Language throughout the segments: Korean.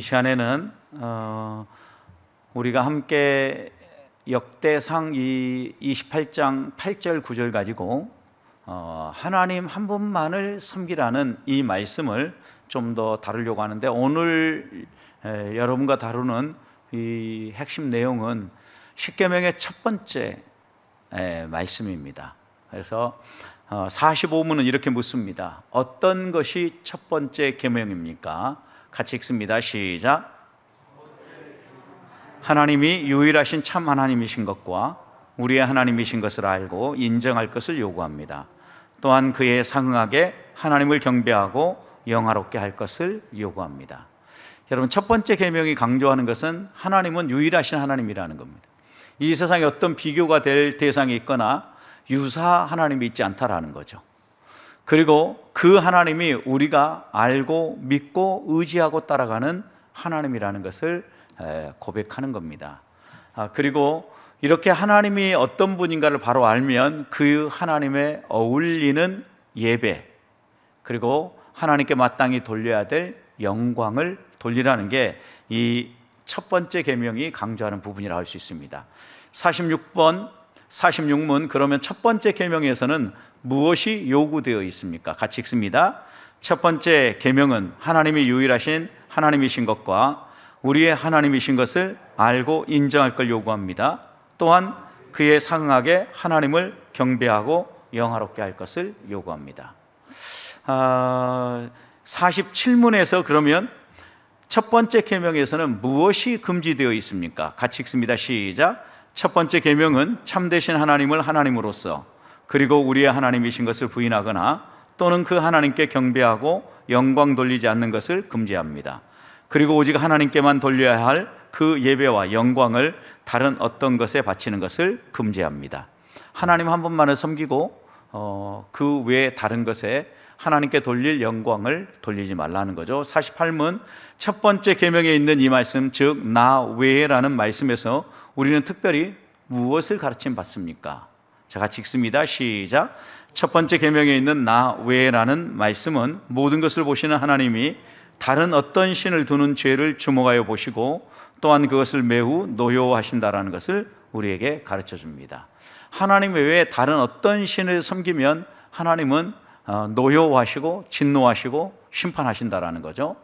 시간에는 우리가 함께 역대상 28장 8절 9절 가지고 하나님 한 분만을 섬기라는 이 말씀을 좀 더 다루려고 하는데, 오늘 여러분과 다루는 이 핵심 내용은 십계명의 첫 번째 말씀입니다. 그래서 45문은 이렇게 묻습니다. 어떤 것이 첫 번째 계명입니까? 같이 읽습니다. 시작. 하나님이 유일하신 참 하나님이신 것과 우리의 하나님이신 것을 알고 인정할 것을 요구합니다. 또한 그에 상응하게 하나님을 경배하고 영화롭게 할 것을 요구합니다. 여러분, 첫 번째 계명이 강조하는 것은 하나님은 유일하신 하나님이라는 겁니다. 이 세상에 어떤 비교가 될 대상이 있거나 유사 하나님이 있지 않다라는 거죠. 그리고 그 하나님이 우리가 알고 믿고 의지하고 따라가는 하나님이라는 것을 고백하는 겁니다. 그리고 이렇게 하나님이 어떤 분인가를 바로 알면 그 하나님에 어울리는 예배, 그리고 하나님께 마땅히 돌려야 될 영광을 돌리라는 게 이 첫 번째 계명이 강조하는 부분이라고 할 수 있습니다. 46문, 그러면 첫 번째 계명에서는 무엇이 요구되어 있습니까? 같이 읽습니다. 첫 번째 계명은 하나님이 유일하신 하나님이신 것과 우리의 하나님이신 것을 알고 인정할 걸 요구합니다. 또한 그에 상응하게 하나님을 경배하고 영화롭게 할 것을 요구합니다. 47문에서 그러면 첫 번째 계명에서는 무엇이 금지되어 있습니까? 같이 읽습니다. 시작. 첫 번째 계명은 참되신 하나님을 하나님으로서 그리고 우리의 하나님이신 것을 부인하거나 또는 그 하나님께 경배하고 영광 돌리지 않는 것을 금지합니다. 그리고 오직 하나님께만 돌려야 할 그 예배와 영광을 다른 어떤 것에 바치는 것을 금지합니다. 하나님 한 분만을 섬기고 그 외에 다른 것에 하나님께 돌릴 영광을 돌리지 말라는 거죠. 48문, 첫 번째 계명에 있는 이 말씀, 즉 나 외에라는 말씀에서 우리는 특별히 무엇을 가르침 받습니까? 자, 같이 읽습니다. 시작. 첫 번째 계명에 있는 나 외에라는 말씀은 모든 것을 보시는 하나님이 다른 어떤 신을 두는 죄를 주목하여 보시고 또한 그것을 매우 노여워하신다라는 것을 우리에게 가르쳐 줍니다. 하나님 외에 다른 어떤 신을 섬기면 하나님은 노여워하시고 진노하시고 심판하신다라는 거죠.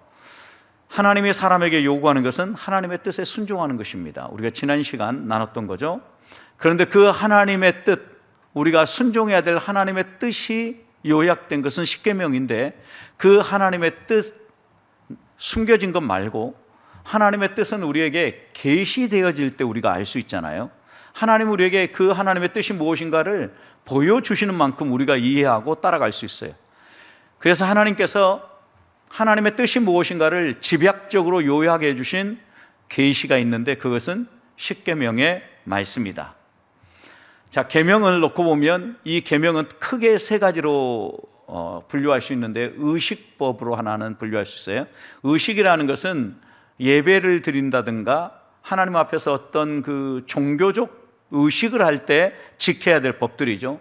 하나님이 사람에게 요구하는 것은 하나님의 뜻에 순종하는 것입니다. 우리가 지난 시간 나눴던 거죠. 그런데 그 하나님의 뜻, 우리가 순종해야 될 하나님의 뜻이 요약된 것은 십계명인데, 그 하나님의 뜻 숨겨진 것 말고 하나님의 뜻은 우리에게 계시되어질 때 우리가 알 수 있잖아요. 하나님 우리에게 그 하나님의 뜻이 무엇인가를 보여주시는 만큼 우리가 이해하고 따라갈 수 있어요. 그래서 하나님께서 하나님의 뜻이 무엇인가를 집약적으로 요약해 주신 계시가 있는데, 그것은 십계명의 말씀이다. 자, 계명을 놓고 보면 이 계명은 크게 세 가지로 분류할 수 있는데, 의식법으로 하나는 분류할 수 있어요. 의식이라는 것은 예배를 드린다든가 하나님 앞에서 어떤 그 종교적 의식을 할 때 지켜야 될 법들이죠.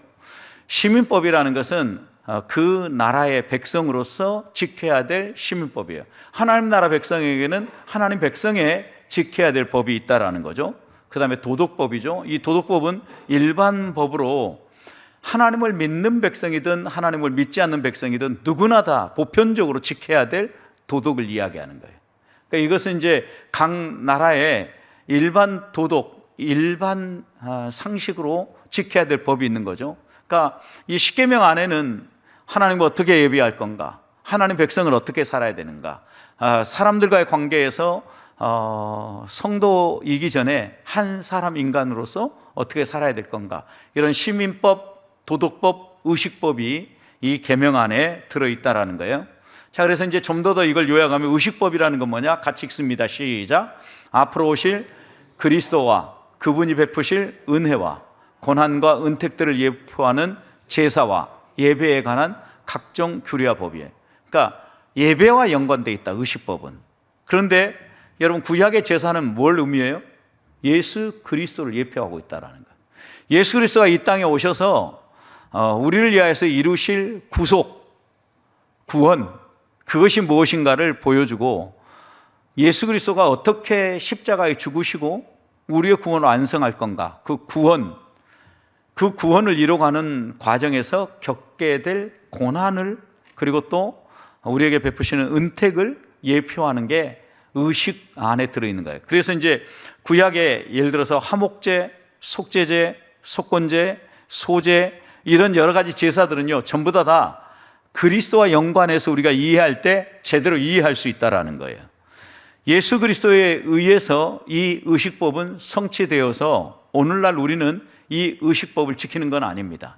시민법이라는 것은 그 나라의 백성으로서 지켜야 될 시민법이에요. 하나님 나라 백성에게는 하나님 백성에 지켜야 될 법이 있다라는 거죠. 그 다음에 도덕법이죠. 이 도덕법은 일반 법으로 하나님을 믿는 백성이든 하나님을 믿지 않는 백성이든 누구나 다 보편적으로 지켜야 될 도덕을 이야기하는 거예요. 그러니까 이것은 이제 각 나라의 일반 도덕, 일반 상식으로 지켜야 될 법이 있는 거죠. 그러니까 이 십계명 안에는 하나님과 어떻게 예배할 건가, 하나님 백성을 어떻게 살아야 되는가, 사람들과의 관계에서 성도이기 전에 한 사람 인간으로서 어떻게 살아야 될 건가, 이런 시민법, 도덕법, 의식법이 이 계명 안에 들어있다라는 거예요. 자, 그래서 이제 좀 더 이걸 요약하면 의식법이라는 건 뭐냐? 같이 읽습니다. 시작. 앞으로 오실 그리스도와 그분이 베푸실 은혜와 고난과 은택들을 예표하는 제사와 예배에 관한 각종 규례와 법이에요. 그러니까 예배와 연관되어 있다, 의식법은. 그런데 여러분, 구약의 제사는 뭘 의미해요? 예수 그리스도를 예표하고 있다는 거예요. 예수 그리스도가 이 땅에 오셔서 우리를 위하여서 이루실 구속, 구원, 그것이 무엇인가를 보여주고, 예수 그리스도가 어떻게 십자가에 죽으시고 우리의 구원을 완성할 건가, 그 구원을 이뤄가는 과정에서 겪게 될 고난을, 그리고 또 우리에게 베푸시는 은택을 예표하는 게 의식 안에 들어있는 거예요. 그래서 이제 구약에 예를 들어서 화목제, 속죄제, 속건제, 소제, 이런 여러 가지 제사들은요, 전부 다 그리스도와 연관해서 우리가 이해할 때 제대로 이해할 수 있다는 거예요. 예수 그리스도에 의해서 이 의식법은 성취되어서 오늘날 우리는 이 의식법을 지키는 건 아닙니다.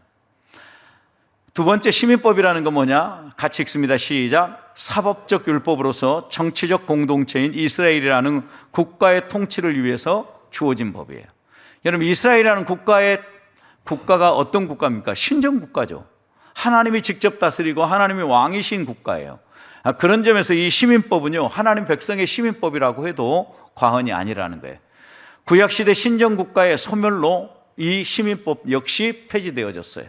두 번째 시민법이라는 건 뭐냐? 같이 읽습니다. 시작. 사법적 율법으로서 정치적 공동체인 이스라엘이라는 국가의 통치를 위해서 주어진 법이에요. 여러분, 이스라엘이라는 국가가 어떤 국가입니까? 신정국가죠. 하나님이 직접 다스리고 하나님이 왕이신 국가예요. 그런 점에서 이 시민법은요, 하나님 백성의 시민법이라고 해도 과언이 아니라는 거예요. 구약시대 신정국가의 소멸로 이 시민법 역시 폐지되어졌어요.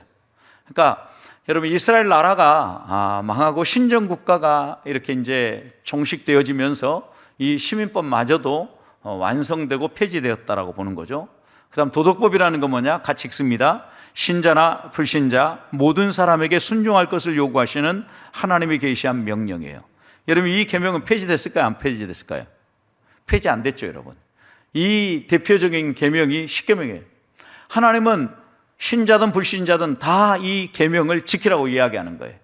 그러니까 여러분, 이스라엘 나라가 망하고 신정국가가 이렇게 이제 종식되어지면서 이 시민법마저도 완성되고 폐지되었다라고 보는 거죠. 그 다음 도덕법이라는 건 뭐냐? 같이 읽습니다. 신자나 불신자 모든 사람에게 순종할 것을 요구하시는 하나님이 계시한 명령이에요. 여러분, 이 계명은 폐지됐을까요? 안 폐지됐을까요? 폐지 안 됐죠, 여러분. 이 대표적인 계명이 십계명이에요. 하나님은 신자든 불신자든 다 이 계명을 지키라고 이야기하는 거예요.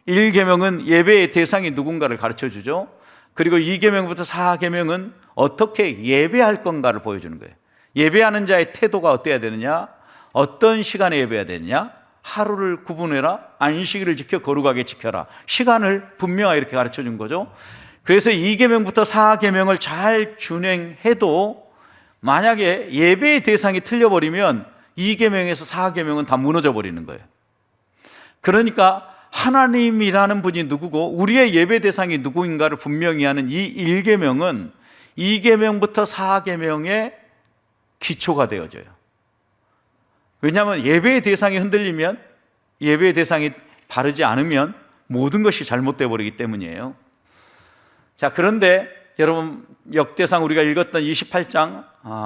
1계명은 예배의 대상이 누군가를 가르쳐 주죠. 그리고 2계명부터 4계명은 어떻게 예배할 건가를 보여주는 거예요. 예배하는 자의 태도가 어때야 되느냐? 어떤 시간에 예배해야 되느냐? 하루를 구분해라. 안식일을 지켜 거룩하게 지켜라. 시간을 분명하게 이렇게 가르쳐 준 거죠. 그래서 2계명부터 4계명을 잘 준행해도 만약에 예배의 대상이 틀려버리면 2계명에서 4계명은 다 무너져 버리는 거예요. 그러니까 하나님이라는 분이 누구고 우리의 예배 대상이 누구인가를 분명히 하는 이 1계명은 2계명부터 4계명의 기초가 되어져요. 왜냐하면 예배의 대상이 흔들리면, 예배의 대상이 바르지 않으면 모든 것이 잘못되어 버리기 때문이에요. 자, 그런데 여러분, 역대상 우리가 읽었던 28장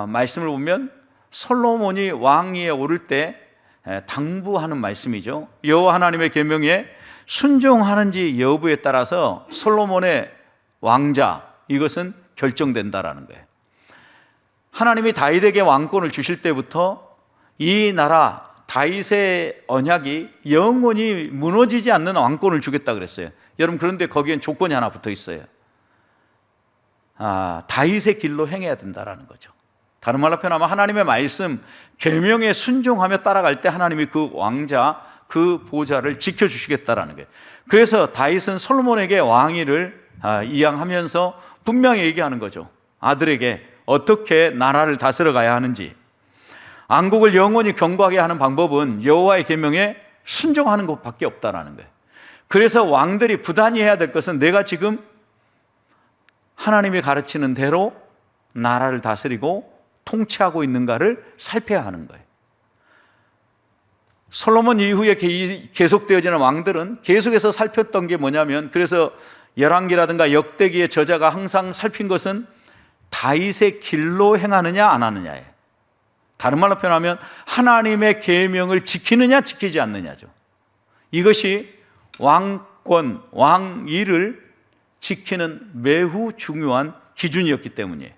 말씀을 보면 솔로몬이 왕위에 오를 때 당부하는 말씀이죠. 여호와 하나님의 계명에 순종하는지 여부에 따라서 솔로몬의 왕자, 이것은 결정된다라는 거예요. 하나님이 다윗에게 왕권을 주실 때부터 이 나라 다윗의 언약이 영원히 무너지지 않는 왕권을 주겠다 그랬어요. 여러분, 그런데 거기엔 조건이 하나 붙어 있어요. 다윗의 길로 행해야 된다라는 거죠. 다른 말로 표현하면 하나님의 말씀, 계명에 순종하며 따라갈 때 하나님이 그 왕자, 그 보좌를 지켜주시겠다라는 거예요. 그래서 다윗은 솔로몬에게 왕위를 이양하면서 분명히 얘기하는 거죠. 아들에게 어떻게 나라를 다스려 가야 하는지. 안국을 영원히 경고하게 하는 방법은 여호와의 계명에 순종하는 것밖에 없다라는 거예요. 그래서 왕들이 부단히 해야 될 것은 내가 지금 하나님이 가르치는 대로 나라를 다스리고 통치하고 있는가를 살펴야 하는 거예요. 솔로몬 이후에 계속되어지는 왕들은 계속해서 살폈던 게 뭐냐면, 그래서 열왕기라든가 역대기의 저자가 항상 살핀 것은 다윗의 길로 행하느냐 안 하느냐예요. 다른 말로 표현하면 하나님의 계명을 지키느냐 지키지 않느냐죠. 이것이 왕권, 왕위를 지키는 매우 중요한 기준이었기 때문이에요.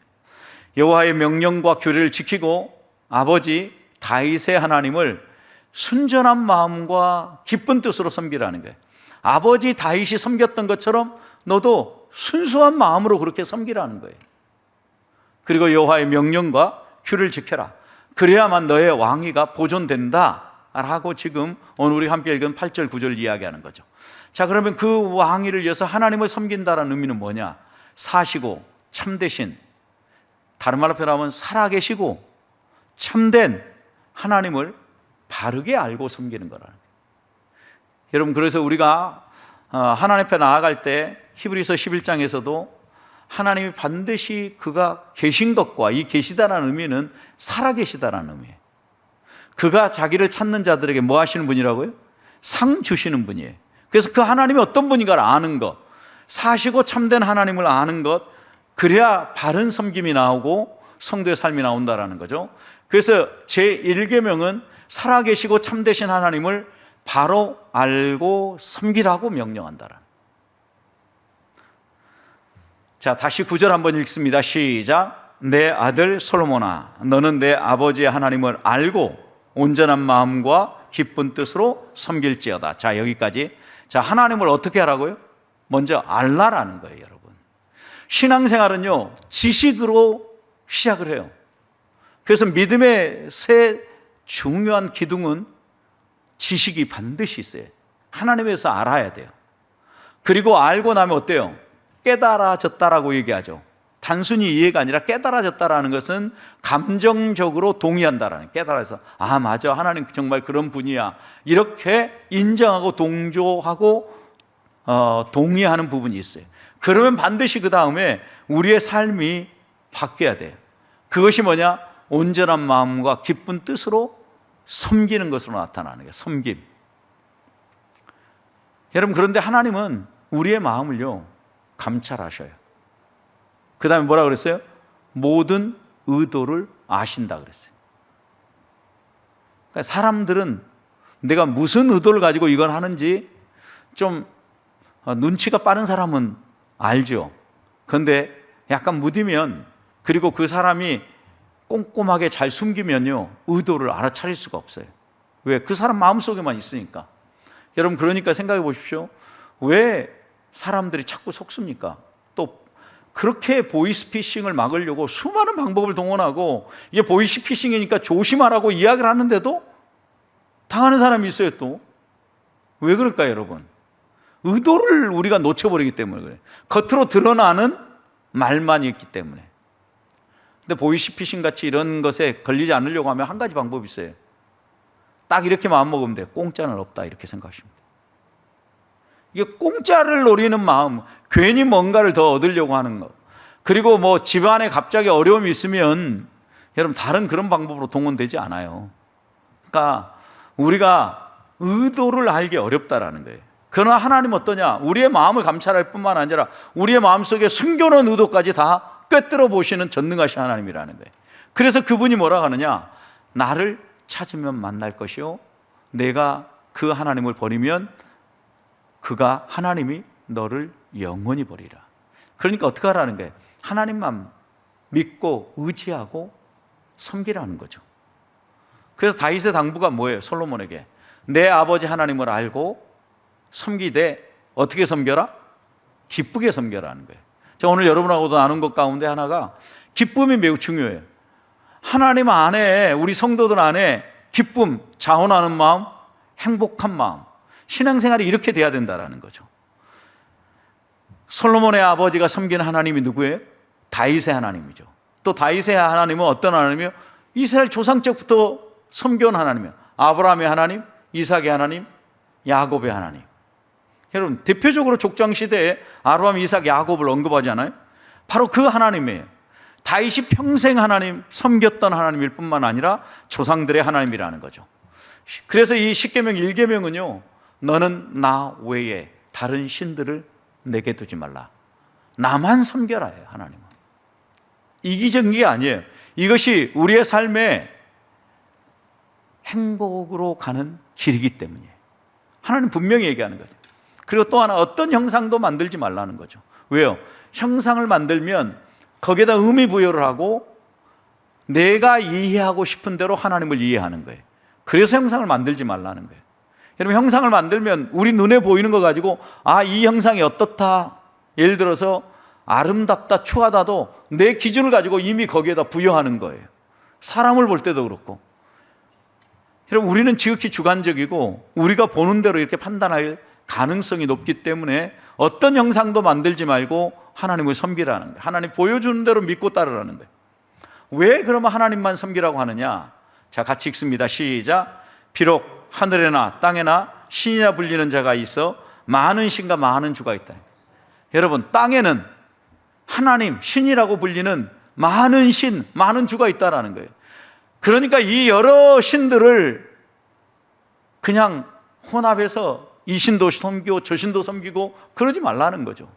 여호와의 명령과 규례를 지키고 아버지 다윗의 하나님을 순전한 마음과 기쁜 뜻으로 섬기라는 거예요. 아버지 다윗이 섬겼던 것처럼 너도 순수한 마음으로 그렇게 섬기라는 거예요. 그리고 여호와의 명령과 규례를 지켜라. 그래야만 너의 왕위가 보존된다 라고 지금 오늘 우리 함께 읽은 8절 9절 이야기하는 거죠. 자, 그러면 그 왕위를 위해서 하나님을 섬긴다라는 의미는 뭐냐? 사시고 참되신, 다른 말로 표현하면 살아계시고 참된 하나님을 바르게 알고 섬기는 거라는 거예요. 여러분, 그래서 우리가 하나님 앞에 나아갈 때 히브리서 11장에서도 하나님이 반드시 그가 계신 것과, 이 계시다라는 의미는 살아계시다라는 의미예요. 그가 자기를 찾는 자들에게 뭐 하시는 분이라고요? 상 주시는 분이에요. 그래서 그 하나님이 어떤 분인가를 아는 것, 사시고 참된 하나님을 아는 것, 그래야 바른 섬김이 나오고 성도의 삶이 나온다라는 거죠. 그래서 제1계명은 살아계시고 참되신 하나님을 바로 알고 섬기라고 명령한다라는. 자, 다시 9절 한번 읽습니다. 시작. 내 아들 솔로몬아, 너는 내 아버지의 하나님을 알고 온전한 마음과 기쁜 뜻으로 섬길지어다. 자, 여기까지. 자, 하나님을 어떻게 하라고요? 먼저 알라라는 거예요, 여러분. 신앙생활은요, 지식으로 시작을 해요. 그래서 믿음의 세 중요한 기둥은 지식이 반드시 있어요. 하나님에서 알아야 돼요. 그리고 알고 나면 어때요? 깨달아졌다라고 얘기하죠. 단순히 이해가 아니라 깨달아졌다라는 것은 감정적으로 동의한다라는, 깨달아서 아 맞아, 하나님 정말 그런 분이야, 이렇게 인정하고 동조하고 동의하는 부분이 있어요. 그러면 반드시 그 다음에 우리의 삶이 바뀌어야 돼요. 그것이 뭐냐? 온전한 마음과 기쁜 뜻으로 섬기는 것으로 나타나는 거예요. 섬김. 여러분, 그런데 하나님은 우리의 마음을요 감찰하셔요. 그 다음에 뭐라 그랬어요? 모든 의도를 아신다 그랬어요. 그러니까 사람들은 내가 무슨 의도를 가지고 이걸 하는지 좀 눈치가 빠른 사람은 알죠. 그런데 약간 무디면, 그리고 그 사람이 꼼꼼하게 잘 숨기면요 의도를 알아차릴 수가 없어요. 왜? 그 사람 마음속에만 있으니까. 여러분, 그러니까 생각해 보십시오. 왜 사람들이 자꾸 속습니까? 또 그렇게 보이스피싱을 막으려고 수많은 방법을 동원하고, 이게 보이스피싱이니까 조심하라고 이야기를 하는데도 당하는 사람이 있어요. 또 왜 그럴까요, 여러분? 의도를 우리가 놓쳐버리기 때문에 그래요. 겉으로 드러나는 말만 있기 때문에. 근데 보이스피싱 같이 이런 것에 걸리지 않으려고 하면 한 가지 방법이 있어요. 딱 이렇게 마음먹으면 돼요. 공짜는 없다, 이렇게 생각하십니다. 이게 공짜를 노리는 마음, 괜히 뭔가를 더 얻으려고 하는 것, 그리고 뭐 집안에 갑자기 어려움이 있으면 여러분 다른 그런 방법으로 동원되지 않아요. 그러니까 우리가 의도를 알기 어렵다라는 거예요. 그러나 하나님 어떠냐? 우리의 마음을 감찰할 뿐만 아니라 우리의 마음속에 숨겨놓은 의도까지 다 꿰뚫어 보시는 전능하신 하나님이라는 거예요. 그래서 그분이 뭐라 하느냐? 나를 찾으면 만날 것이요, 내가 그 하나님을 버리면 그가, 하나님이 너를 영원히 버리라. 그러니까 어떻게 하라는 거예요? 하나님만 믿고 의지하고 섬기라는 거죠. 그래서 다윗의 당부가 뭐예요? 솔로몬에게 내 아버지 하나님을 알고 섬기되 어떻게 섬겨라? 기쁘게 섬겨라는 거예요. 제가 오늘 여러분하고도 나눈 것 가운데 하나가 기쁨이 매우 중요해요. 하나님 안에, 우리 성도들 안에 기쁨, 자원하는 마음, 행복한 마음, 신앙생활이 이렇게 돼야 된다는 거죠. 솔로몬의 아버지가 섬기는 하나님이 누구예요? 다윗의 하나님이죠. 또 다윗의 하나님은 어떤 하나님이요? 이스라엘 조상 때부터 섬겨온 하나님이에요. 아브라함의 하나님, 이삭의 하나님, 야곱의 하나님. 여러분, 대표적으로 족장시대에 아브라함, 이삭, 야곱을 언급하지 않아요? 바로 그 하나님이에요. 다윗이 평생 하나님 섬겼던 하나님일 뿐만 아니라 조상들의 하나님이라는 거죠. 그래서 이 십계명 1계명은요, 너는 나 외에 다른 신들을 내게 두지 말라. 나만 섬겨라예요. 하나님은 이기적인 게 아니에요. 이것이 우리의 삶의 행복으로 가는 길이기 때문이에요. 하나님 분명히 얘기하는 거죠. 그리고 또 하나, 어떤 형상도 만들지 말라는 거죠. 왜요? 형상을 만들면 거기에다 의미 부여를 하고 내가 이해하고 싶은 대로 하나님을 이해하는 거예요. 그래서 형상을 만들지 말라는 거예요. 여러분, 형상을 만들면 우리 눈에 보이는 거 가지고 아, 이 형상이 어떻다, 예를 들어서 아름답다, 추하다도 내 기준을 가지고 이미 거기에다 부여하는 거예요. 사람을 볼 때도 그렇고. 여러분, 우리는 지극히 주관적이고 우리가 보는 대로 이렇게 판단할 가능성이 높기 때문에 어떤 형상도 만들지 말고 하나님을 섬기라는 거예요. 하나님 보여주는 대로 믿고 따르라는 거예요. 왜 그러면 하나님만 섬기라고 하느냐? 자, 같이 읽습니다. 시작. 비록 하늘에나 땅에나 신이라 불리는 자가 있어 많은 신과 많은 주가 있다. 여러분, 땅에는 하나님, 신이라고 불리는 많은 신, 많은 주가 있다라는 거예요. 그러니까 이 여러 신들을 그냥 혼합해서 이 신도 섬기고 저 신도 섬기고 그러지 말라는 거죠.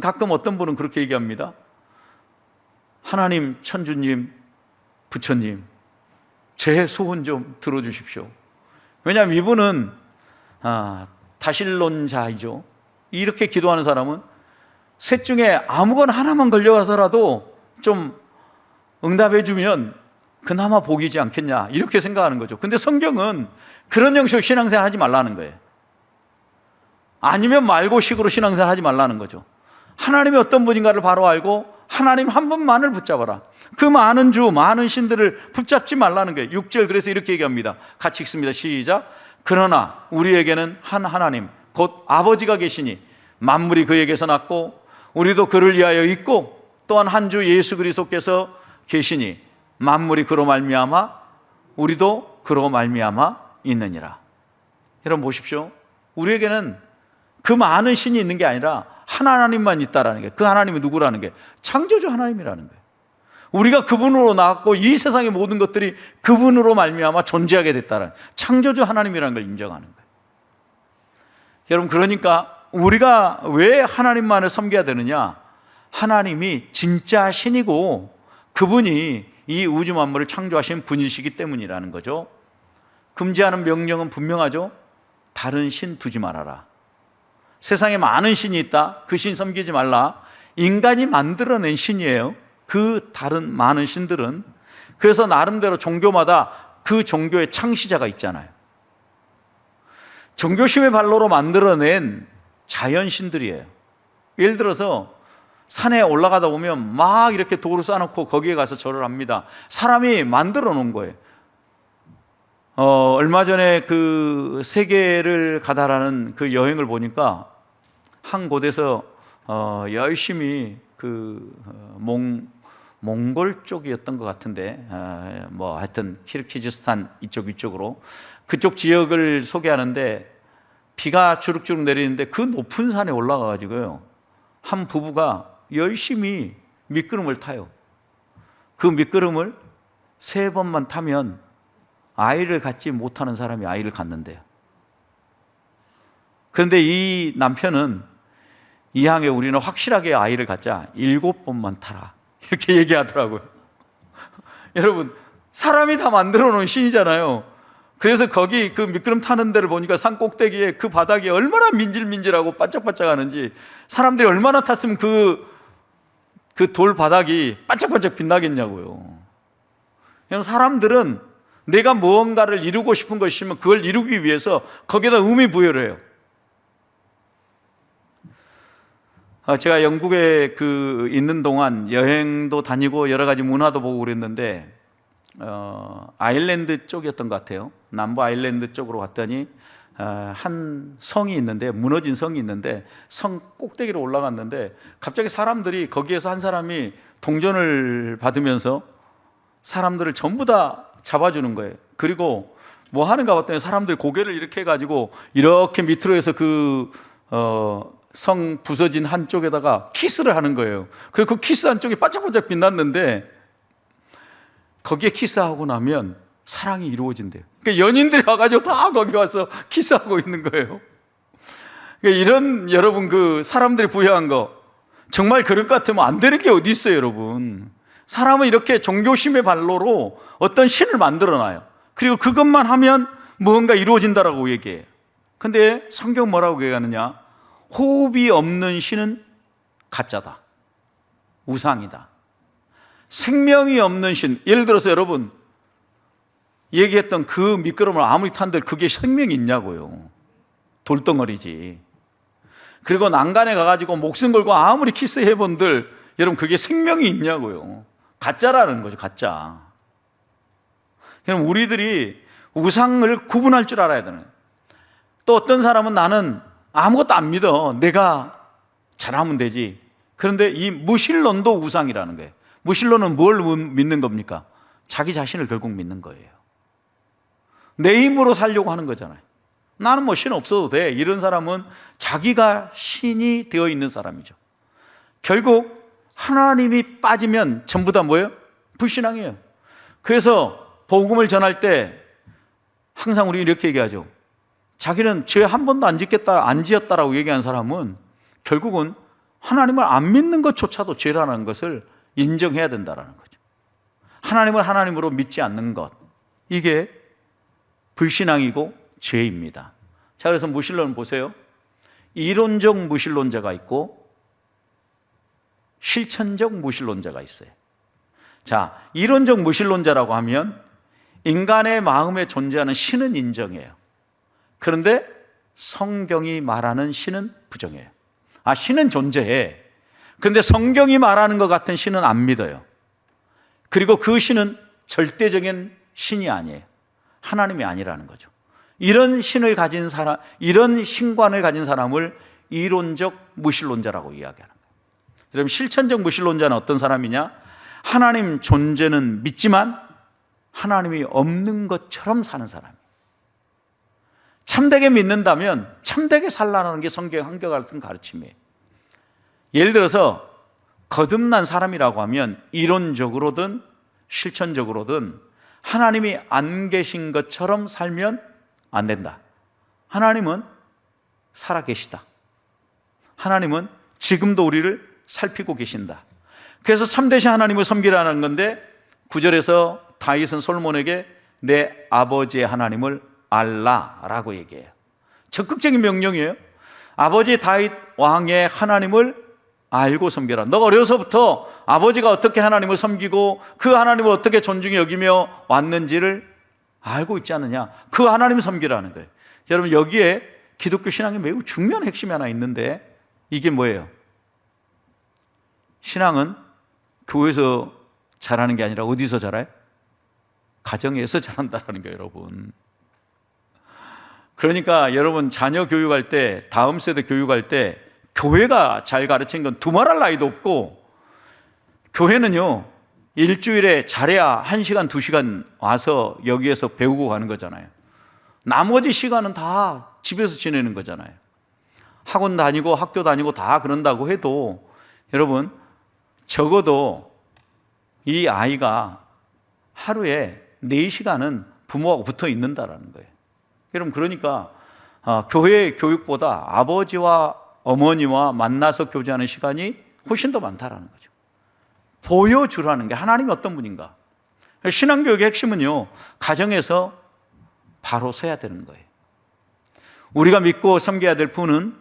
가끔 어떤 분은 그렇게 얘기합니다. 하나님, 천주님, 부처님, 제 소원 좀 들어주십시오. 왜냐하면 이분은 다신론자이죠. 이렇게 기도하는 사람은 셋 중에 아무거나 하나만 걸려와서라도 좀 응답해 주면 그나마 복이지 않겠냐, 이렇게 생각하는 거죠. 근데 성경은 그런 형식으로 신앙생활 하지 말라는 거예요. 아니면 말고 식으로 신앙생활 하지 말라는 거죠. 하나님이 어떤 분인가를 바로 알고 하나님 한 분만을 붙잡아라. 그 많은 주, 많은 신들을 붙잡지 말라는 거예요. 6절, 그래서 이렇게 얘기합니다. 같이 읽습니다. 시작. 그러나 우리에게는 한 하나님, 곧 아버지가 계시니 만물이 그에게서 났고 우리도 그를 위하여 있고 또한 한 주 예수 그리스도께서 계시니 만물이 그로 말미암아 우리도 그로 말미암아 있느니라. 여러분 보십시오. 우리에게는 그 많은 신이 있는 게 아니라 한 하나님만 있다라는 게, 그 하나님이 누구라는 게 창조주 하나님이라는 거예요. 우리가 그분으로 나왔고 이 세상의 모든 것들이 그분으로 말미암아 존재하게 됐다는 창조주 하나님이라는 걸 인정하는 거예요. 여러분, 그러니까 우리가 왜 하나님만을 섬겨야 되느냐? 하나님이 진짜 신이고 그분이 이 우주 만물을 창조하신 분이시기 때문이라는 거죠. 금지하는 명령은 분명하죠. 다른 신 두지 말아라. 세상에 많은 신이 있다. 그 신 섬기지 말라. 인간이 만들어낸 신이에요, 그 다른 많은 신들은. 그래서 나름대로 종교마다 그 종교의 창시자가 있잖아요. 종교심의 발로로 만들어낸 자연신들이에요. 예를 들어서 산에 올라가다 보면 막 이렇게 돌을 쌓아놓고 거기에 가서 절을 합니다. 사람이 만들어 놓은 거예요. 얼마 전에 그 세계를 가다라는 그 여행을 보니까 한 곳에서 열심히 그 몽골 쪽이었던 것 같은데, 뭐 하여튼 키르기즈스탄 이쪽으로 그쪽 지역을 소개하는데 비가 주룩주룩 내리는데 그 높은 산에 올라가 가지고요, 한 부부가 열심히 미끄럼을 타요. 그 미끄럼을 3번만 타면 아이를 갖지 못하는 사람이 아이를 갖는데요. 그런데 이 남편은 이항에 우리는 확실하게 아이를 갖자 7번만 타라, 이렇게 얘기하더라고요. 여러분, 사람이 다 만들어 놓은 신이잖아요. 그래서 거기 그 미끄럼 타는 데를 보니까 산 꼭대기에 그 바닥이 얼마나 민질민질하고 반짝반짝 하는지, 사람들이 얼마나 탔으면 그 돌 바닥이 반짝반짝 빛나겠냐고요. 그냥 사람들은 내가 무언가를 이루고 싶은 것이 있으면 그걸 이루기 위해서 거기에다 의미 부여를 해요. 제가 영국에 있는 동안 여행도 다니고 여러 가지 문화도 보고 그랬는데, 아일랜드 쪽이었던 것 같아요. 남부 아일랜드 쪽으로 갔더니 한 성이 있는데, 무너진 성이 있는데 성 꼭대기로 올라갔는데 갑자기 사람들이 거기에서 한 사람이 동전을 받으면서 사람들을 전부 다 잡아주는 거예요. 그리고 뭐 하는가 봤더니 사람들이 고개를 이렇게 해가지고 이렇게 밑으로 해서 성 부서진 한쪽에다가 키스를 하는 거예요. 그리고 그 키스 한쪽이 반짝반짝 빛났는데 거기에 키스하고 나면 사랑이 이루어진대요. 그러니까 연인들이 와가지고 다 거기 와서 키스하고 있는 거예요. 그러니까 이런, 여러분, 사람들이 부여한 거 정말 그럴 것 같으면 안 되는 게 어디 있어요, 여러분. 사람은 이렇게 종교심의 발로로 어떤 신을 만들어놔요. 그리고 그것만 하면 무언가 이루어진다라고 얘기해요. 근데 성경 뭐라고 얘기하느냐? 호흡이 없는 신은 가짜다, 우상이다. 생명이 없는 신, 예를 들어서 여러분 얘기했던 그 미끄럼을 아무리 탄들 그게 생명이 있냐고요. 돌덩어리지. 그리고 난간에 가가지고 목숨 걸고 아무리 키스해본들, 여러분 그게 생명이 있냐고요. 가짜라는 거죠, 가짜. 그럼 우리들이 우상을 구분할 줄 알아야 되는 거예요. 또 어떤 사람은 나는 아무것도 안 믿어, 내가 잘하면 되지. 그런데 이 무신론도 우상이라는 거예요. 무신론은 뭘 믿는 겁니까? 자기 자신을 결국 믿는 거예요. 내 힘으로 살려고 하는 거잖아요. 나는 뭐 신 없어도 돼, 이런 사람은 자기가 신이 되어 있는 사람이죠. 결국 하나님이 빠지면 전부 다 뭐예요? 불신앙이에요. 그래서 복음을 전할 때 항상 우리 이렇게 얘기하죠. 자기는 죄 한 번도 안 지었다라고 얘기한 사람은 결국은 하나님을 안 믿는 것조차도 죄라는 것을 인정해야 된다는 거죠. 하나님을 하나님으로 믿지 않는 것, 이게 불신앙이고 죄입니다. 자, 그래서 무신론은 보세요. 이론적 무신론자가 있고 실천적 무신론자가 있어요. 자, 이론적 무신론자라고 하면 인간의 마음에 존재하는 신은 인정해요. 그런데 성경이 말하는 신은 부정해요. 신은 존재해. 그런데 성경이 말하는 것 같은 신은 안 믿어요. 그리고 그 신은 절대적인 신이 아니에요. 하나님이 아니라는 거죠. 이런 신을 가진 사람, 이런 신관을 가진 사람을 이론적 무신론자라고 이야기하는 거예요. 여러분, 실천적 무신론자는 어떤 사람이냐? 하나님 존재는 믿지만 하나님이 없는 것처럼 사는 사람이에요. 참되게 믿는다면 참되게 살라는 게 성경의 한결 같은 가르침이에요. 예를 들어서 거듭난 사람이라고 하면 이론적으로든 실천적으로든 하나님이 안 계신 것처럼 살면 안 된다. 하나님은 살아계시다. 하나님은 지금도 우리를 살피고 계신다. 그래서 참되신 하나님을 섬기라는 건데 9절에서 다윗은 솔로몬에게 내 아버지의 하나님을 알라라고 얘기해요. 적극적인 명령이에요. 아버지 다윗 왕의 하나님을 알고 섬겨라. 너가 어려서부터 아버지가 어떻게 하나님을 섬기고 그 하나님을 어떻게 존중히 여기며 왔는지를 알고 있지 않느냐. 그 하나님을 섬기라는 거예요. 여러분, 여기에 기독교 신앙의 매우 중요한 핵심이 하나 있는데 이게 뭐예요? 신앙은 교회에서 자라는 게 아니라 어디서 자라요? 가정에서 자란다는 거예요, 여러분. 그러니까 여러분, 자녀 교육할 때, 다음 세대 교육할 때 교회가 잘 가르친 건 두말할 나위도 없고, 교회는요 일주일에 잘해야 1시간, 2시간 와서 여기에서 배우고 가는 거잖아요. 나머지 시간은 다 집에서 지내는 거잖아요. 학원 다니고 학교 다니고 다 그런다고 해도 여러분, 적어도 이 아이가 하루에 4시간은 부모하고 붙어 있는다라는 거예요. 여러분, 그러니까 교회 교육보다 아버지와 어머니와 만나서 교제하는 시간이 훨씬 더 많다라는 거죠. 보여주라는 게 하나님이 어떤 분인가. 신앙교육의 핵심은요, 가정에서 바로 서야 되는 거예요. 우리가 믿고 섬겨야 될 분은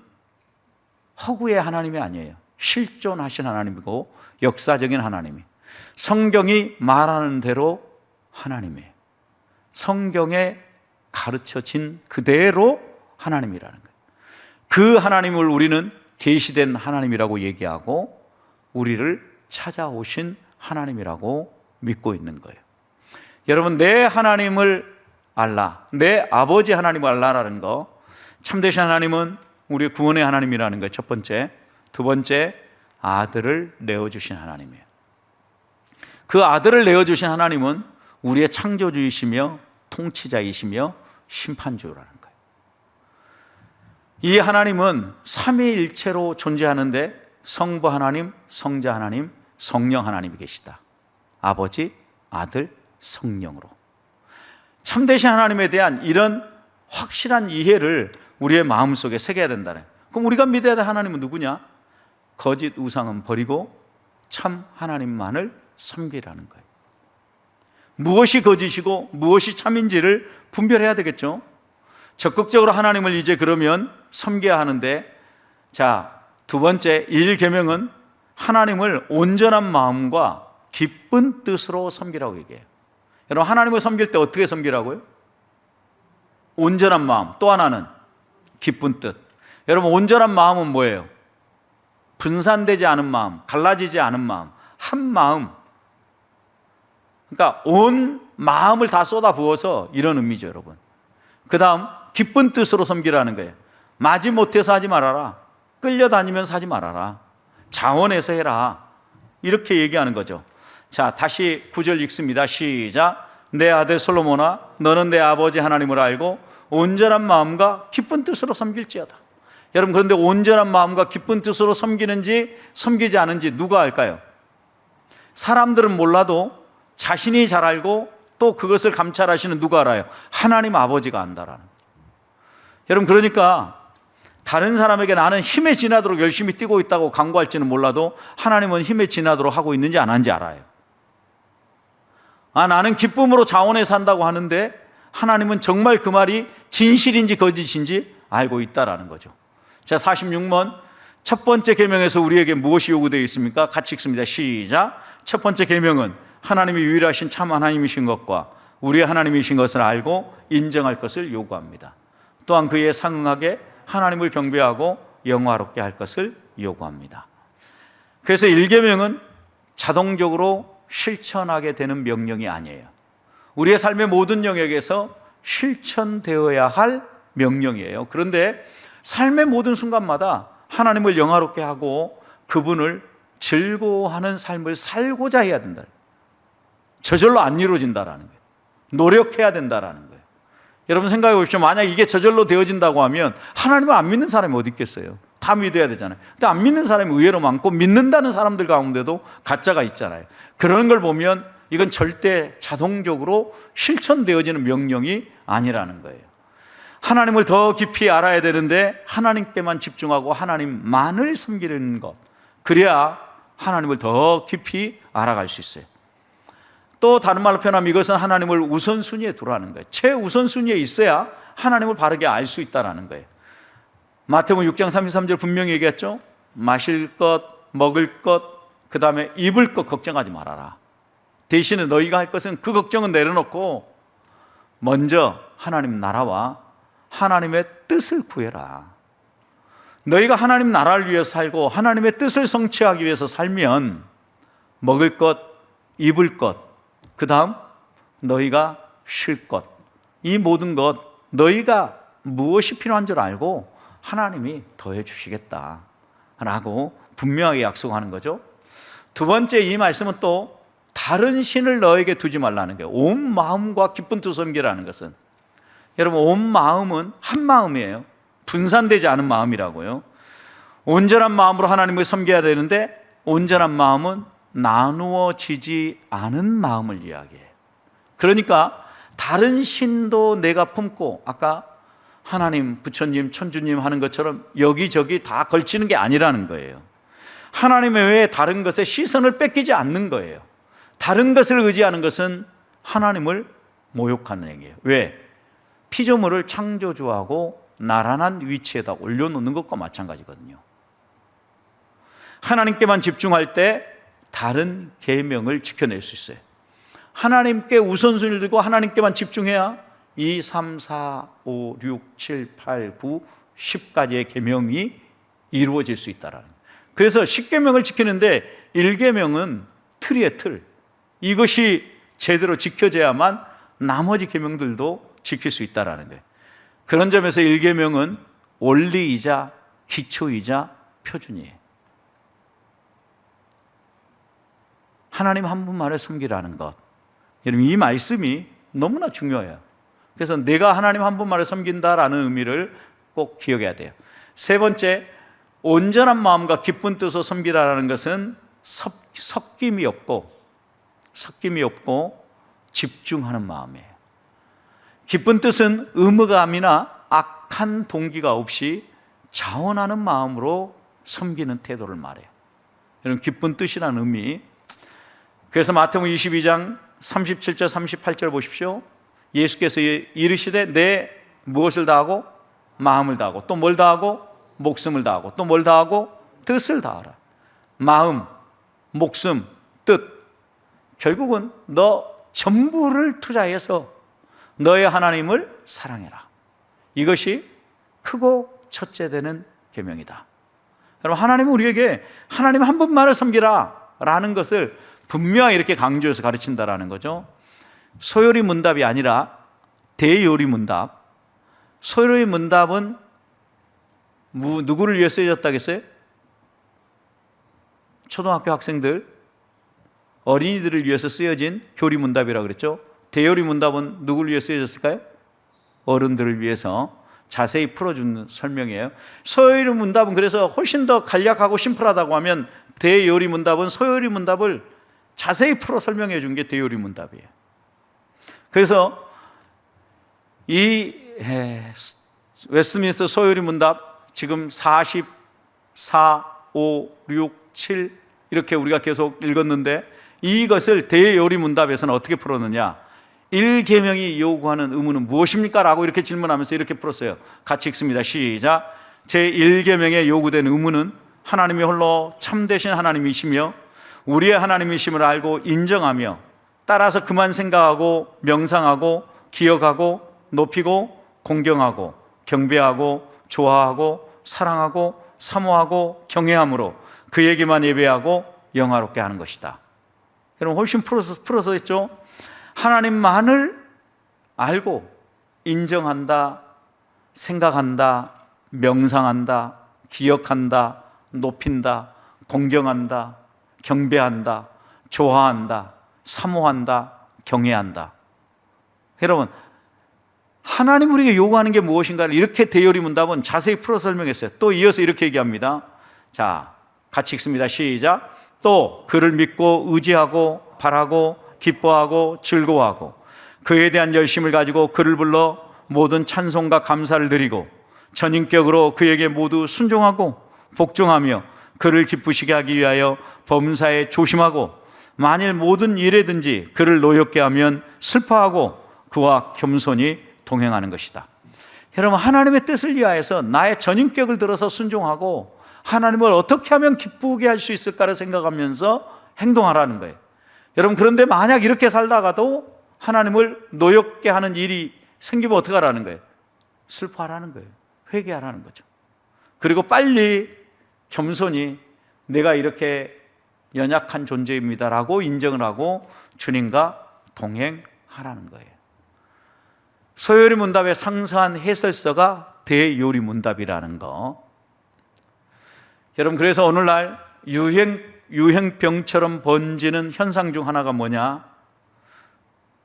허구의 하나님이 아니에요. 실존하신 하나님이고 역사적인 하나님이, 성경이 말하는 대로 하나님이에요. 성경에 가르쳐진 그대로 하나님이라는 거예요. 그 하나님을 우리는 계시된 하나님이라고 얘기하고 우리를 찾아오신 하나님이라고 믿고 있는 거예요. 여러분, 내 하나님을 알라, 내 아버지 하나님을 알라라는 거, 참되신 하나님은 우리의 구원의 하나님이라는 거예요. 첫 번째. 두 번째, 아들을 내어주신 하나님이에요. 그 아들을 내어주신 하나님은 우리의 창조주이시며 통치자이시며 심판주라는 거예요. 이 하나님은 삼위일체로 존재하는데 성부 하나님, 성자 하나님, 성령 하나님이 계시다. 아버지, 아들, 성령으로. 참되신 하나님에 대한 이런 확실한 이해를 우리의 마음속에 새겨야 된다네. 그럼 우리가 믿어야 될 하나님은 누구냐? 거짓 우상은 버리고 참 하나님만을 섬기라는 거예요. 무엇이 거짓이고 무엇이 참인지를 분별해야 되겠죠. 적극적으로 하나님을 이제 그러면 섬겨야 하는데, 자, 두 번째 1계명은 하나님을 온전한 마음과 기쁜 뜻으로 섬기라고 얘기해요. 여러분, 하나님을 섬길 때 어떻게 섬기라고요? 온전한 마음. 또 하나는 기쁜 뜻. 여러분, 온전한 마음은 뭐예요? 분산되지 않은 마음, 갈라지지 않은 마음, 한 마음. 그러니까 온 마음을 다 쏟아 부어서, 이런 의미죠, 여러분. 그 다음 기쁜 뜻으로 섬기라는 거예요. 마지못해서 하지 말아라. 끌려다니면서 하지 말아라. 자원해서 해라. 이렇게 얘기하는 거죠. 자, 다시 9절 읽습니다. 시작. 내 아들 솔로몬아, 너는 내 아버지 하나님을 알고 온전한 마음과 기쁜 뜻으로 섬길지어다. 여러분, 그런데 온전한 마음과 기쁜 뜻으로 섬기는지 섬기지 않은지 누가 알까요? 사람들은 몰라도 자신이 잘 알고 또 그것을 감찰하시는 누가 알아요? 하나님 아버지가 안다라는 거예요. 여러분, 그러니까 다른 사람에게 나는 힘에 지나도록 열심히 뛰고 있다고 강구할지는 몰라도 하나님은 힘에 지나도록 하고 있는지 안 하는지 알아요. 나는 기쁨으로 자원해 산다고 하는데 하나님은 정말 그 말이 진실인지 거짓인지 알고 있다라는 거죠. 자, 46번 첫 번째 계명에서 우리에게 무엇이 요구되어 있습니까? 같이 읽습니다. 시작. 첫 번째 계명은 하나님이 유일하신 참 하나님이신 것과 우리의 하나님이신 것을 알고 인정할 것을 요구합니다. 또한 그에 상응하게 하나님을 경배하고 영화롭게 할 것을 요구합니다. 그래서 1계명은 자동적으로 실천하게 되는 명령이 아니에요. 우리의 삶의 모든 영역에서 실천되어야 할 명령이에요. 그런데 삶의 모든 순간마다 하나님을 영화롭게 하고 그분을 즐거워하는 삶을 살고자 해야 된다. 저절로 안 이루어진다라는 거예요. 노력해야 된다라는 거예요. 여러분 생각해 보십시오. 만약 이게 저절로 되어진다고 하면 하나님을 안 믿는 사람이 어디 있겠어요? 다 믿어야 되잖아요. 근데 안 믿는 사람이 의외로 많고 믿는다는 사람들 가운데도 가짜가 있잖아요. 그런 걸 보면 이건 절대 자동적으로 실천되어지는 명령이 아니라는 거예요. 하나님을 더 깊이 알아야 되는데 하나님께만 집중하고 하나님만을 섬기는 것, 그래야 하나님을 더 깊이 알아갈 수 있어요. 또 다른 말로 표현하면 이것은 하나님을 우선순위에 두라는 거예요. 최우선순위에 있어야 하나님을 바르게 알 수 있다는 거예요. 마태복음 6장 33절 분명히 얘기했죠. 마실 것, 먹을 것, 그 다음에 입을 것 걱정하지 말아라. 대신에 너희가 할 것은 그 걱정은 내려놓고 먼저 하나님 나라와 하나님의 뜻을 구해라. 너희가 하나님 나라를 위해서 살고 하나님의 뜻을 성취하기 위해서 살면 먹을 것, 입을 것, 그 다음 너희가 쉴 것, 이 모든 것 너희가 무엇이 필요한 줄 알고 하나님이 더해 주시겠다라고 분명하게 약속하는 거죠. 두 번째, 이 말씀은 또 다른 신을 너에게 두지 말라는 거예요. 온 마음과 기쁜 뜻 섬기라는 것은, 여러분 온 마음은 한 마음이에요. 분산되지 않은 마음이라고요. 온전한 마음으로 하나님을 섬겨야 되는데 온전한 마음은 나누어지지 않은 마음을 이야기해요. 그러니까 다른 신도 내가 품고 아까 하나님, 부처님, 천주님 하는 것처럼 여기저기 다 걸치는 게 아니라는 거예요. 하나님 외에 다른 것에 시선을 뺏기지 않는 거예요. 다른 것을 의지하는 것은 하나님을 모욕하는 행위예요. 왜? 피조물을 창조주하고 나란한 위치에다 올려놓는 것과 마찬가지거든요. 하나님께만 집중할 때 다른 계명을 지켜낼 수 있어요. 하나님께 우선순위를 두고 하나님께만 집중해야 2, 3, 4, 5, 6, 7, 8, 9, 10까지의 계명이 이루어질 수 있다라는 거예요. 그래서 10계명을 지키는데 1계명은 틀이에요, 틀. 이것이 제대로 지켜져야만 나머지 계명들도 지킬 수 있다라는 거예요. 그런 점에서 1계명은 원리이자 기초이자 표준이에요. 하나님 한 분만을 섬기라는 것, 여러분 이 말씀이 너무나 중요해요. 그래서 내가 하나님 한 분만을 섬긴다라는 의미를 꼭 기억해야 돼요. 세 번째, 온전한 마음과 기쁜 뜻으로 섬기라는 것은 섞임이 없고 집중하는 마음이에요. 기쁜 뜻은 의무감이나 악한 동기가 없이 자원하는 마음으로 섬기는 태도를 말해요. 여러분 기쁜 뜻이라는 의미, 그래서 마태복음 22장 37절 38절 보십시오. 예수께서 이르시되 내 무엇을 다하고? 마음을 다하고, 또 뭘 다하고? 목숨을 다하고, 또 뭘 다하고? 뜻을 다하라. 마음, 목숨, 뜻, 결국은 너 전부를 투자해서 너의 하나님을 사랑해라. 이것이 크고 첫째 되는 계명이다. 여러분 하나님은 우리에게 하나님 한 분만을 섬기라 라는 것을 분명히 이렇게 강조해서 가르친다라는 거죠. 소요리 문답이 아니라 대요리 문답. 소요리 문답은 누구를 위해 쓰여졌다겠어요? 초등학교 학생들, 어린이들을 위해서 쓰여진 교리 문답이라고 그랬죠. 대요리 문답은 누구를 위해 쓰여졌을까요? 어른들을 위해서 자세히 풀어주는 설명이에요. 소요리 문답은 그래서 훨씬 더 간략하고 심플하다고 하면 대요리 문답은 소요리 문답을 자세히 풀어 설명해 준 게 대요리 문답이에요. 그래서 이 웨스트민스터 소요리 문답 지금 44, 5, 6, 7 이렇게 우리가 계속 읽었는데 이것을 대요리문답에서는 어떻게 풀었느냐? 1계명이 요구하는 의무는 무엇입니까? 라고 이렇게 질문하면서 이렇게 풀었어요. 같이 읽습니다. 시작. 제1계명에 요구된 의무는 하나님이 홀로 참되신 하나님이시며 우리의 하나님이심을 알고 인정하며 따라서 그만 생각하고 명상하고 기억하고 높이고 공경하고 경배하고 좋아하고 사랑하고 사모하고 경외함으로 그에게만 예배하고 영화롭게 하는 것이다. 여러분 훨씬 풀어서 했죠. 하나님만을 알고 인정한다, 생각한다, 명상한다, 기억한다, 높인다, 공경한다, 경배한다, 좋아한다, 사모한다, 경외한다. 여러분 하나님 우리에게 요구하는 게 무엇인가를 이렇게 대요리문답은 자세히 풀어 설명했어요. 또 이어서 이렇게 얘기합니다. 자, 같이 읽습니다. 시작. 또 그를 믿고 의지하고 바라고 기뻐하고 즐거워하고 그에 대한 열심을 가지고 그를 불러 모든 찬송과 감사를 드리고 전인격으로 그에게 모두 순종하고 복종하며 그를 기쁘시게 하기 위하여 범사에 조심하고 만일 모든 일에든지 그를 노엽게 하면 슬퍼하고 그와 겸손히 동행하는 것이다. 여러분 하나님의 뜻을 위하여서 나의 전인격을 들어서 순종하고 하나님을 어떻게 하면 기쁘게 할 수 있을까를 생각하면서 행동하라는 거예요. 여러분 그런데 만약 이렇게 살다가도 하나님을 노엽게 하는 일이 생기면 어떻게 하라는 거예요? 슬퍼하라는 거예요. 회개하라는 거죠. 그리고 빨리 겸손히 내가 이렇게 연약한 존재입니다라고 인정을 하고 주님과 동행하라는 거예요. 소요리문답의 상세한 해설서가 대요리문답이라는 거. 여러분 그래서 오늘날 유행병처럼 번지는 현상 중 하나가 뭐냐?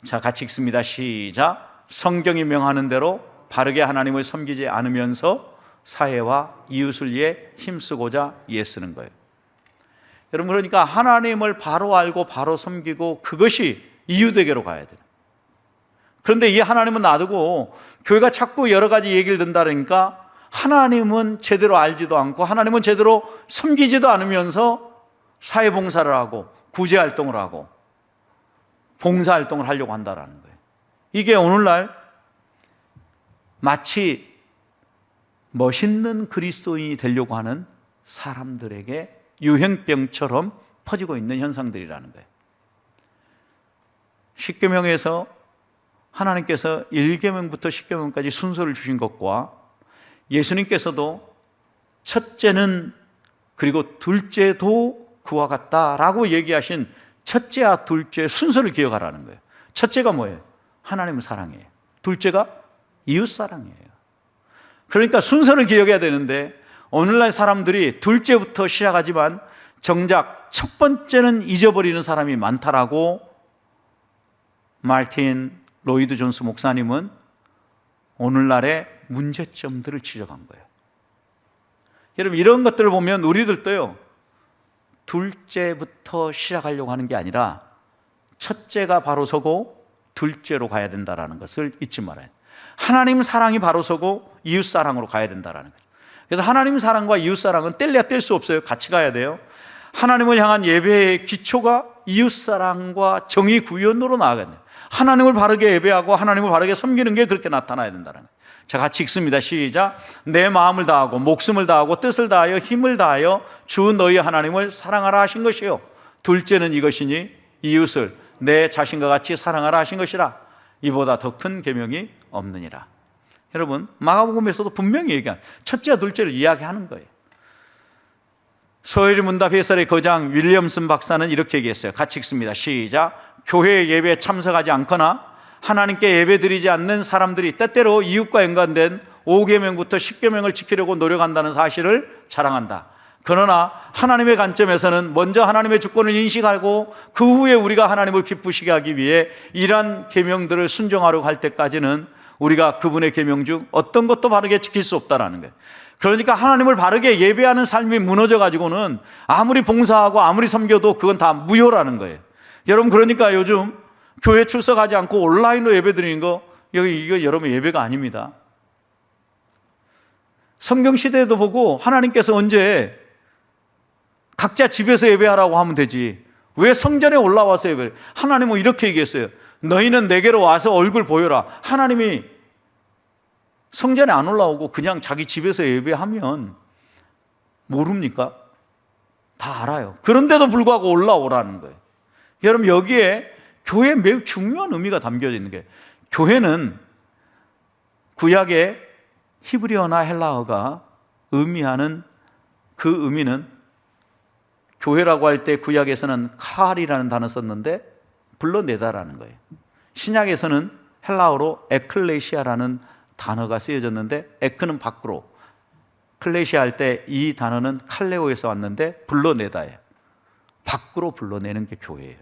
자, 같이 읽습니다. 시작. 성경이 명하는 대로 바르게 하나님을 섬기지 않으면서 사회와 이웃을 위해 힘쓰고자 애쓰는 거예요. 여러분 그러니까 하나님을 바로 알고 바로 섬기고 그것이 이웃에게로 가야 돼요. 그런데 이 하나님은 놔두고 교회가 자꾸 여러 가지 얘기를 듣는다니까 하나님은 제대로 알지도 않고 하나님은 제대로 섬기지도 않으면서 사회봉사를 하고 구제활동을 하고 봉사활동을 하려고 한다는 거예요. 이게 오늘날 마치 멋있는 그리스도인이 되려고 하는 사람들에게 유행병처럼 퍼지고 있는 현상들이라는 거예요. 십계명에서 하나님께서 1계명부터 10계명까지 순서를 주신 것과 예수님께서도 첫째는 그리고 둘째도 그와 같다라고 얘기하신 첫째와 둘째 순서를 기억하라는 거예요. 첫째가 뭐예요? 하나님을 사랑해요. 둘째가 이웃 사랑이에요. 그러니까 순서를 기억해야 되는데 오늘날 사람들이 둘째부터 시작하지만 정작 첫 번째는 잊어버리는 사람이 많다라고 마틴 로이드 존스 목사님은 오늘날의 문제점들을 지적한 거예요. 여러분 이런 것들을 보면 우리들도요 둘째부터 시작하려고 하는 게 아니라 첫째가 바로 서고 둘째로 가야 된다는 것을 잊지 말아요. 하나님 사랑이 바로 서고 이웃 사랑으로 가야 된다는 거죠. 그래서 하나님 사랑과 이웃 사랑은 뗄래야 뗄 수 없어요. 같이 가야 돼요. 하나님을 향한 예배의 기초가 이웃 사랑과 정의 구현으로 나아가야 돼요. 하나님을 바르게 예배하고 하나님을 바르게 섬기는 게 그렇게 나타나야 된다는 거예요. 자, 같이 읽습니다. 시작. 내 마음을 다하고 목숨을 다하고 뜻을 다하여 힘을 다하여 주 너희 하나님을 사랑하라 하신 것이요 둘째는 이것이니 이웃을 내 자신과 같이 사랑하라 하신 것이라. 이보다 더 큰 계명이 없느니라. 여러분 마가복음에서도 분명히 얘기한 첫째와 둘째를 이야기하는 거예요. 소요리문답 해설의 거장 윌리엄슨 박사는 이렇게 얘기했어요. 같이 읽습니다. 시작. 교회 예배에 참석하지 않거나 하나님께 예배드리지 않는 사람들이 때때로 이웃과 연관된 5계명부터 10계명을 지키려고 노력한다는 사실을 자랑한다. 그러나 하나님의 관점에서는 먼저 하나님의 주권을 인식하고 그 후에 우리가 하나님을 기쁘시게 하기 위해 이러한 계명들을 순종하려고 할 때까지는 우리가 그분의 계명 중 어떤 것도 바르게 지킬 수 없다는 거예요. 그러니까 하나님을 바르게 예배하는 삶이 무너져 가지고는 아무리 봉사하고 아무리 섬겨도 그건 다 무효라는 거예요. 여러분 그러니까 요즘 교회 출석하지 않고 온라인으로 예배 드리는 거 이거 여러분 예배가 아닙니다. 성경 시대에도 보고 하나님께서 언제 각자 집에서 예배하라고 하면 되지 왜 성전에 올라와서 예배를? 하나님은 이렇게 얘기했어요. 너희는 내게로 와서 얼굴 보여라. 하나님이 성전에 안 올라오고 그냥 자기 집에서 예배하면 모릅니까? 다 알아요. 그런데도 불구하고 올라오라는 거예요. 여러분, 여기에 교회에 매우 중요한 의미가 담겨져 있는 게, 교회는 구약의 히브리어나 헬라어가 의미하는 그 의미는, 교회라고 할 때 구약에서는 칼이라는 단어 썼는데 불러내다라는 거예요. 신약에서는 헬라어로 에클레시아라는 단어가 쓰여졌는데, 에크는 밖으로, 클레시아 할 때 이 단어는 칼레오에서 왔는데 불러내다예요. 밖으로 불러내는 게 교회예요.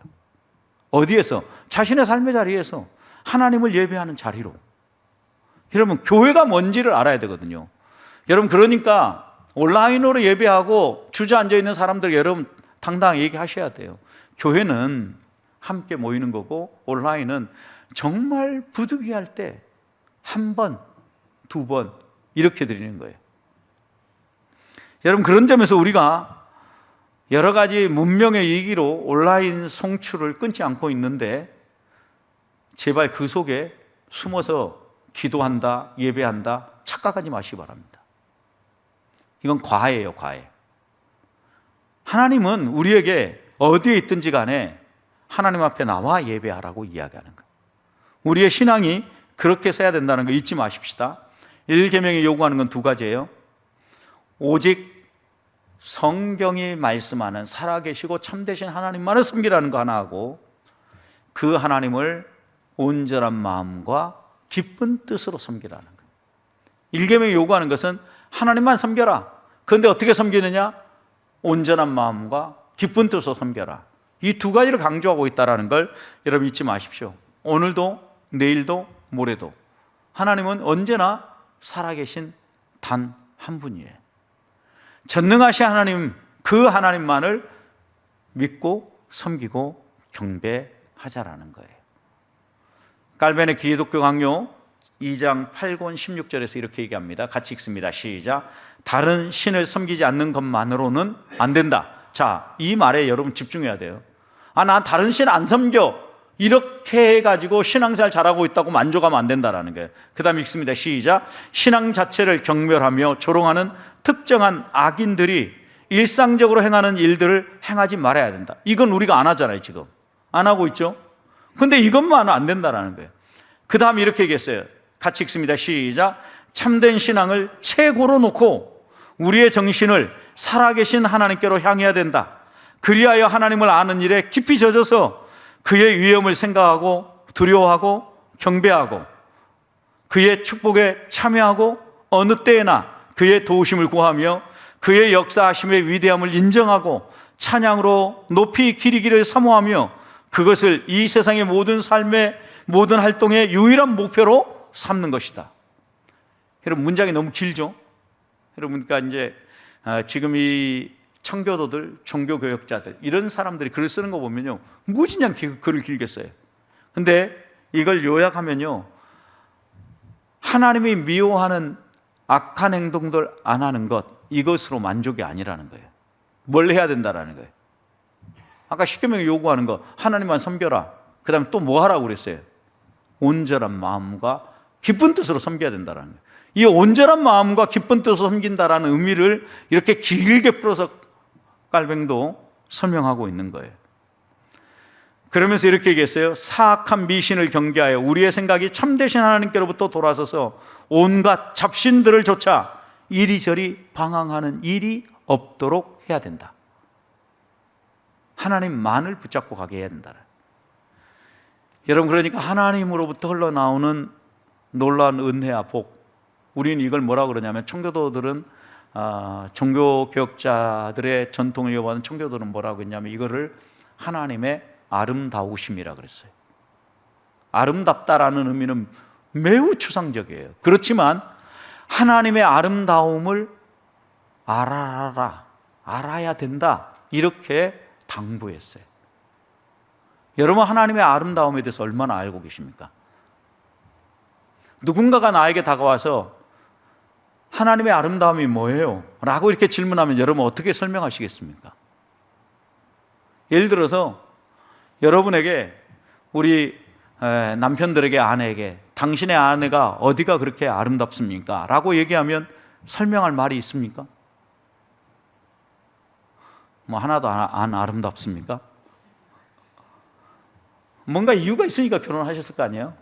어디에서? 자신의 삶의 자리에서 하나님을 예배하는 자리로. 여러분, 교회가 뭔지를 알아야 되거든요. 여러분, 그러니까 온라인으로 예배하고 주저앉아 있는 사람들, 여러분 당당히 얘기하셔야 돼요. 교회는 함께 모이는 거고, 온라인은 정말 부득이할 때 한 번, 두 번 이렇게 드리는 거예요. 여러분, 그런 점에서 우리가 여러 가지 문명의 위기로 온라인 송출을 끊지 않고 있는데, 제발 그 속에 숨어서 기도한다, 예배한다 착각하지 마시기 바랍니다. 이건 과외예요, 과외. 하나님은 우리에게 어디에 있든지 간에 하나님 앞에 나와 예배하라고 이야기하는 거예요. 우리의 신앙이 그렇게 서야 된다는 거 잊지 마십시다. 1계명이 요구하는 건 두 가지예요. 오직 성경이 말씀하는 살아계시고 참되신 하나님만을 섬기라는 거 하나 하고, 그 하나님을 온전한 마음과 기쁜 뜻으로 섬기라는 거예요. 1계명이 요구하는 것은 하나님만 섬겨라. 그런데 어떻게 섬기느냐? 온전한 마음과 기쁜 뜻으로 섬겨라. 이 두 가지를 강조하고 있다는 걸 여러분 잊지 마십시오. 오늘도, 내일도, 모레도 하나님은 언제나 살아계신 단 한 분이에요. 전능하신 하나님, 그 하나님만을 믿고 섬기고 경배하자라는 거예요. 깔벤의 기독교 강요 2장 8권 16절에서 이렇게 얘기합니다. 같이 읽습니다. 시작. 다른 신을 섬기지 않는 것만으로는 안 된다. 자, 이 말에 여러분 집중해야 돼요. 난 다른 신 안 섬겨, 이렇게 해가지고 신앙생활 잘하고 있다고 만족하면 안 된다라는 거예요. 그 다음에 읽습니다. 시작. 신앙 자체를 경멸하며 조롱하는 특정한 악인들이 일상적으로 행하는 일들을 행하지 말아야 된다. 이건 우리가 안 하잖아요. 지금 안 하고 있죠. 근데 이것만 안 된다라는 거예요. 그 다음에 이렇게 얘기했어요. 같이 읽습니다. 시작. 참된 신앙을 최고로 놓고 우리의 정신을 살아계신 하나님께로 향해야 된다. 그리하여 하나님을 아는 일에 깊이 젖어서 그의 위엄을 생각하고 두려워하고 경배하고 그의 축복에 참여하고 어느 때에나 그의 도우심을 구하며 그의 역사하심의 위대함을 인정하고 찬양으로 높이 기리기를 사모하며 그것을 이 세상의 모든 삶의 모든 활동의 유일한 목표로 삼는 것이다. 여러분, 문장이 너무 길죠? 여러분, 그러니까 이제 지금 이 청교도들, 종교교역자들, 이런 사람들이 글을 쓰는 거 보면요, 무진장 글을 길게 써요. 근데 이걸 요약하면요, 하나님이 미워하는 악한 행동들 안 하는 것, 이것으로 만족이 아니라는 거예요. 뭘 해야 된다라는 거예요. 아까 10계명이 요구하는 거, 하나님만 섬겨라. 그 다음에 또 뭐 하라고 그랬어요? 온전한 마음과 기쁜 뜻으로 섬겨야 된다는 거예요. 이 온전한 마음과 기쁜 뜻으로 섬긴다라는 의미를 이렇게 길게 풀어서 깔뱅도 설명하고 있는 거예요. 그러면서 이렇게 얘기했어요. 사악한 미신을 경계하여 우리의 생각이 참되신 하나님께로부터 돌아서서 온갖 잡신들을 쫓아 이리저리 방황하는 일이 없도록 해야 된다. 하나님만을 붙잡고 가게 해야 된다. 여러분, 그러니까 하나님으로부터 흘러나오는 놀라운 은혜와 복, 우리는 이걸 뭐라고 그러냐면, 청교도들은 종교개혁자들의 전통을 이어받은 청교도들은 뭐라고 했냐면, 이거를 하나님의 아름다우심이라 그랬어요. 아름답다라는 의미는 매우 추상적이에요. 그렇지만 하나님의 아름다움을 알아야 된다, 이렇게 당부했어요. 여러분, 하나님의 아름다움에 대해서 얼마나 알고 계십니까? 누군가가 나에게 다가와서 하나님의 아름다움이 뭐예요? 라고 이렇게 질문하면 여러분 어떻게 설명하시겠습니까? 예를 들어서 여러분에게 우리 남편들에게 아내에게 당신의 아내가 어디가 그렇게 아름답습니까? 라고 얘기하면 설명할 말이 있습니까? 뭐 하나도 안 아름답습니까? 뭔가 이유가 있으니까 결혼하셨을 거 아니에요?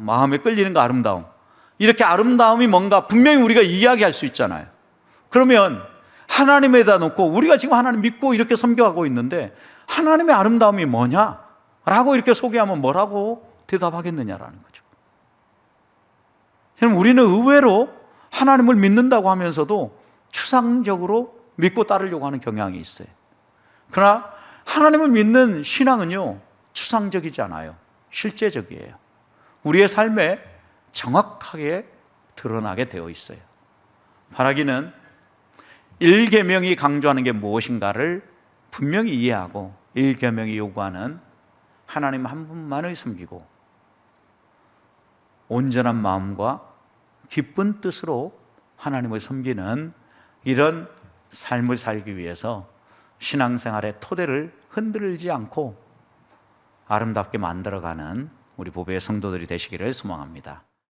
마음에 끌리는 거 아름다움. 이렇게 아름다움이 뭔가 분명히 우리가 이야기할 수 있잖아요. 그러면 하나님에다 놓고 우리가 지금 하나님 믿고 이렇게 섬겨하고 있는데 하나님의 아름다움이 뭐냐? 라고 이렇게 소개하면 뭐라고 대답하겠느냐라는 거죠. 그럼 우리는 의외로 하나님을 믿는다고 하면서도 추상적으로 믿고 따르려고 하는 경향이 있어요. 그러나 하나님을 믿는 신앙은요, 추상적이지 않아요. 실제적이에요. 우리의 삶에 정확하게 드러나게 되어 있어요. 바라기는 1계명이 강조하는 게 무엇인가를 분명히 이해하고 1계명이 요구하는 하나님 한 분만을 섬기고 온전한 마음과 기쁜 뜻으로 하나님을 섬기는 이런 삶을 살기 위해서 신앙생활의 토대를 흔들지 않고 아름답게 만들어가는 우리 보배의 성도들이 되시기를 소망합니다.